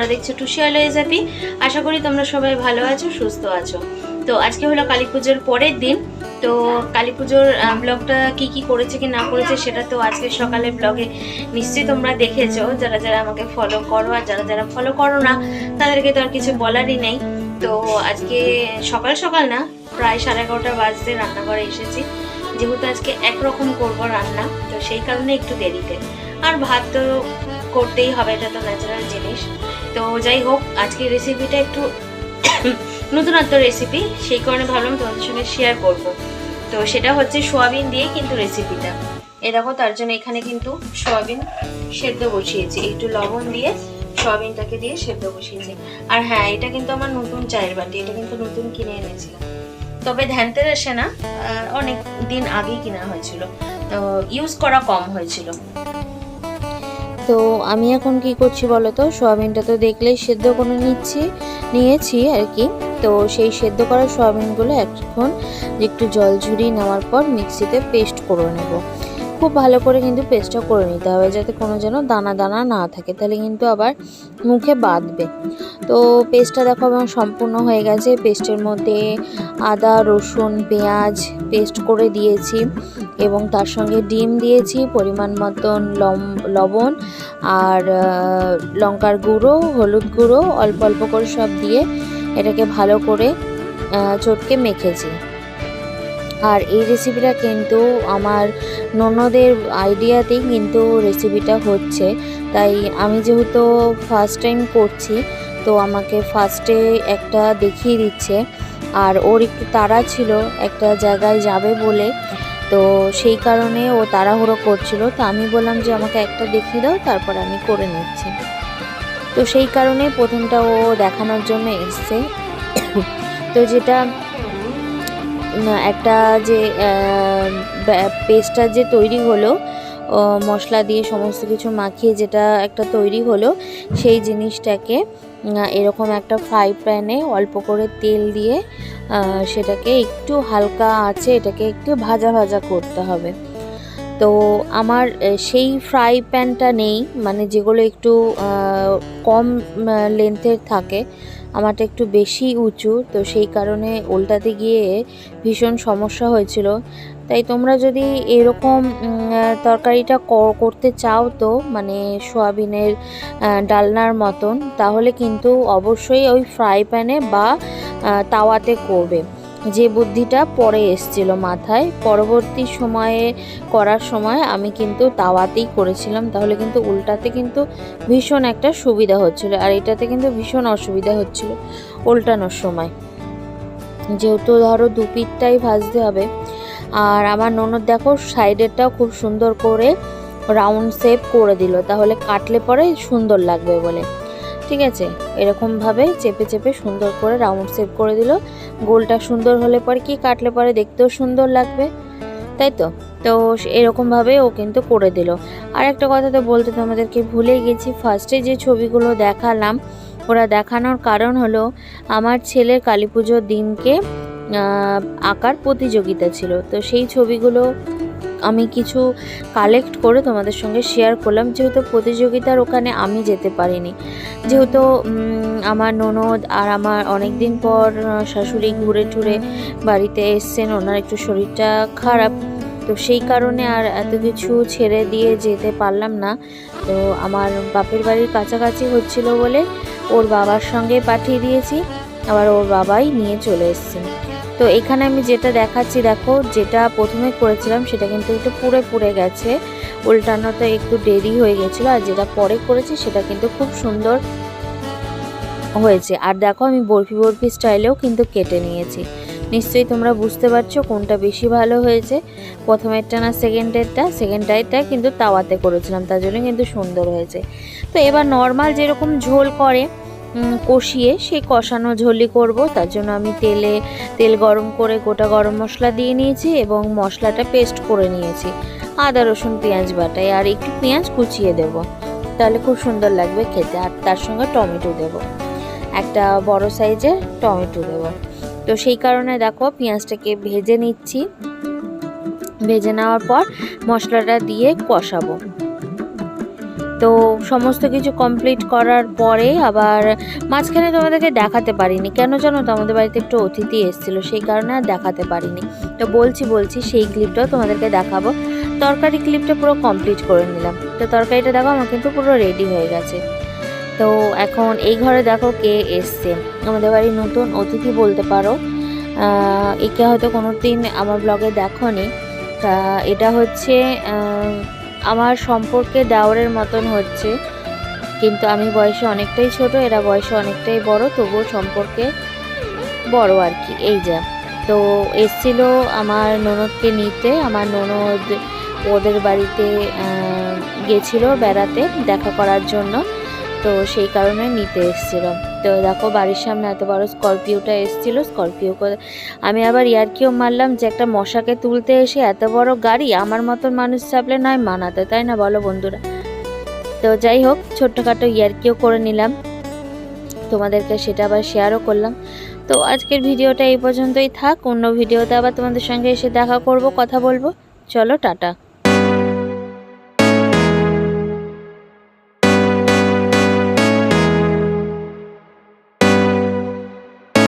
তোমরা দেখছো টুসি always happy. আশা করি তোমরা সবাই ভালো আছো, সুস্থ আছো। তো আজকে হলো কালী পুজোর পরের দিন। তো কালী পুজোর ব্লগটা কি করেছে কি না করেছে সেটা তো আজকে সকালে ব্লগে নিশ্চয়ই তোমরা দেখেছো, যারা যারা আমাকে ফলো করো, আর যারা যারা ফলো করো না তাদেরকে তো আর কিছু বলারই নেই। তো আজকে সকাল সকাল না, প্রায় 11:30 বাজতে রান্নাঘরে এসেছি, যেহেতু আজকে একরকম করব রান্না, তো সেই কারণে একটু দেরিতে। আর ভাত তো করতেই হবে, এটা তো ন্যাচারাল জিনিস। তো যাই হোক, আজকের রেসিপিটা একটু নতুনত্ব রেসিপি, সেই কারণে ভাবলাম তোমাদের সঙ্গে শেয়ার করব। তো সেটা হচ্ছে সোয়াবিন দিয়ে কিন্তু রেসিপিটা। এ দেখো, তার জন্য এখানে কিন্তু সোয়াবিন সেদ্ধ বসিয়েছি, একটু লবণ দিয়ে সোয়াবিনটাকে দিয়ে সেদ্ধ বসিয়েছি। আর হ্যাঁ, এটা কিন্তু আমার নতুন চায়ের বাটি, এটা কিন্তু নতুন কিনে এনেছিলাম, তবে ধ্যানতেরাসে না, অনেক দিন আগেই কেনা হয়েছিল, তো ইউজ করা কম হয়েছিল। তো আমি এখন কি করছি বলো তো, সোয়াবিনটা তো দেখলেই সেদ্ধ করে নিয়েছি আর কি। তো সেই সেদ্ধ করা সোয়াবিনগুলো এখন একটু জল ঝরিয়ে নেওয়ার পর মিক্সিতে পেস্ট করে নেব। খুব ভালো করে কিন্তু পেস্টটা করে নিতে হবে, যাতে কোনো যেন দানা দানা না থাকে, তাহলে কিন্তু আবার মুখে বাঁধবে। তো পেস্টটা দেখো আমার সম্পূর্ণ হয়ে গেছে। পেস্টের মধ্যে আদা, রসুন, পেঁয়াজ পেস্ট করে দিয়েছি এবং তার সঙ্গে ডিম দিয়েছি, পরিমাণ মতন লবণ আর লঙ্কার গুঁড়ো, হলুদ গুঁড়ো অল্প অল্প করে সব দিয়ে এটাকে ভালো করে চটকে মেখেছি। আর এই রেসিপিটা কিন্তু আমার ননদের আইডিয়াতেই কিন্তু রেসিপিটা হচ্ছে, তাই আমি যেহেতু ফার্স্ট টাইম করছি, তো আমাকে ফার্স্টে একটা দেখিয়ে দিচ্ছে। আর ওর একটু তাড়া ছিল একটা জায়গায় যাবে বলে, তো সেই কারণে ও তাড়াহুড়ো করছিল। তো আমি বললাম যে আমাকে একটা দেখিয়ে দাও, তারপর আমি করে নিচ্ছি। তো সেই কারণে প্রথমটা ও দেখানোর জন্য এসছে। তো যেটা একটা যে পেস্টটা যে তৈরি হলো, মশলা দিয়ে সমস্ত কিছু মাখিয়ে যেটা একটা তৈরি হলো, সেই জিনিসটাকে এরকম একটা ফ্রাই প্যানে অল্প করে তেল দিয়ে সেটাকে একটু হালকা আঁচে এটাকে একটু ভাজা ভাজা করতে হবে। তো আমার সেই ফ্রাই প্যানটা নেই, মানে যেগুলো একটু কম লেন্থের থাকে, আমারটা একটু বেশি উঁচু, তো সেই কারণে উল্টাতে গিয়ে ভীষণ সমস্যা হয়েছিল। তাই তোমরা যদি এরকম তরকারিটা করতে চাও, তো মানে সোয়াবিনের ডালনার মতন, তাহলে কিন্তু অবশ্যই ওই ফ্রাই প্যানে বা তাওয়াতে করবে। যে বুদ্ধিটা পরে এসছিল মাথায়, পরবর্তী সময়ে করার সময় আমি কিন্তু তাওয়াতেই করেছিলাম, তাহলে কিন্তু উল্টাতে কিন্তু ভীষণ একটা সুবিধা হচ্ছিল, আর এটাতে কিন্তু ভীষণ অসুবিধা হচ্ছিল উল্টানোর সময়, যেহেতু ধরো দুপিঠটাই ভাজতে হবে। আর আমার ননদ দেখো সাইডেরটাও খুব সুন্দর করে রাউন্ড শেপ করে দিল, তাহলে কাটলে পরে সুন্দর লাগবে বলে। ঠিক আছে, এরকমভাবে চেপে চেপে সুন্দর করে রাউন্ড শেপ করে দিল। গোলটা সুন্দর হলে পরে কি কাটলে পরে দেখতেও সুন্দর লাগবে, তাই তো। তো এরকমভাবে ও কিন্তু করে দিল। আর একটা কথা তো বলতে তোমাদেরকে ভুলে গেছি, ফার্স্টে যে ছবিগুলো দেখালাম, ওরা দেখানোর কারণ হলো আমার ছেলের কালী পুজোর দিনকে আঁকার প্রতিযোগিতা ছিল, তো সেই ছবিগুলো আমি কিছু কালেক্ট করে তোমাদের সঙ্গে শেয়ার করলাম। যেহেতু প্রতিযোগিতার ওখানে আমি যেতে পারিনি, যেহেতু আমার ননদ আর আমার অনেক দিন পর শাশুড়ি ঘুরে টুরে বাড়িতে এসছেন, ওনার একটু শরীরটা খারাপ, তো সেই কারণে আর এত কিছু ছেড়ে দিয়ে যেতে পারলাম না। তো আমার বাপের বাড়ির কাছাকাছি হচ্ছিল বলে ওর বাবার সঙ্গে পাঠিয়ে দিয়েছি, আবার ওর বাবাই নিয়ে চলে এসছেন। তো এখানে আমি যেটা দেখাচ্ছি দেখো, যেটা প্রথমে করেছিলাম সেটা কিন্তু একটু পুড়ে গেছে, উল্টানোতে একটু দেরি হয়ে গেছিলো, আর যেটা পরে করেছি সেটা কিন্তু খুব সুন্দর হয়েছে। আর দেখো আমি বরফি স্টাইলেও কিন্তু কেটে নিয়েছি। নিশ্চয়ই তোমরা বুঝতে পারছো কোনটা বেশি ভালো হয়েছে, প্রথমেরটা না সেকেন্ডেরটা কিন্তু তাওয়াতে করেছিলাম, তার জন্য কিন্তু সুন্দর হয়েছে। তো এবার নর্মাল যেরকম ঝোল করে কষিয়ে, সেই কষানো ঝোলই করব। তার জন্য আমি তেল গরম করে গোটা গরম মশলা দিয়ে নিয়েছি এবং মশলাটা পেস্ট করে নিয়েছি আদা রসুন পেঁয়াজ বাটায়, আর একটু পেঁয়াজ কুচিয়ে দেব, তাহলে খুব সুন্দর লাগবে খেতে। আর তার সঙ্গে টমেটো দেব, একটা বড় সাইজের টমেটো দেব। তো সেই কারণে দেখো পেঁয়াজটাকে ভেজে নিচ্ছি, ভেজে নেওয়ার পর মশলাটা দিয়ে কষাবো। তো সমস্ত কিছু কমপ্লিট করার পরে আবার মাঝখানে তোমাদেরকে দেখাতে পারিনি, কেন জানো তো আমাদের বাড়িতে একটু অতিথি এসেছিলো, সেই কারণে আর দেখাতে পারিনি। তো বলছি সেই ক্লিপটাও তোমাদেরকে দেখাবো। তরকারি ক্লিপটা পুরো কমপ্লিট করে নিলাম। তো তরকারিটা দেখো আমার কিন্তু পুরো রেডি হয়ে গেছে। তো এখন এই ঘরে দেখো কে এসছে, আমাদের বাড়ির নতুন অতিথি বলতে পারো। একে হয়তো কোনো দিন আমার ব্লগে দেখোনি। তা এটা হচ্ছে আমার সম্পর্কে দেওরের মতন হচ্ছে, কিন্তু আমি বয়সে অনেকটাই ছোট, এরা বয়সে অনেকটাই বড়, তবুও সম্পর্কে বড় আর কি। এই যা তো এসছিল আমার ননদকে নিতে, আমার ননদ ওদের বাড়িতে গেছিলো বেড়াতে দেখা করার জন্য, তো সেই কারণে নিতে এসেছিলো। তো দেখো বাড়ির সামনে এত বড় স্করপিওটা এসেছিলো, স্করপিও করে আমি আবার ইয়ার্কিও মারলাম যে একটা মশাকে তুলতে এসে এত বড় গাড়ি আমার মতন মানুষ চাপলে নয় মানাতে, তাই না বলো বন্ধুরা। তো যাই হোক ছোট্টখাটো ইয়ার্কিও করে নিলাম, তোমাদেরকে সেটা আবার শেয়ারও করলাম। তো আজকের ভিডিওটা এই পর্যন্তই থাক, অন্য ভিডিওতে আবার তোমাদের সঙ্গে এসে দেখা করব, কথা বলবো। চলো টাটা।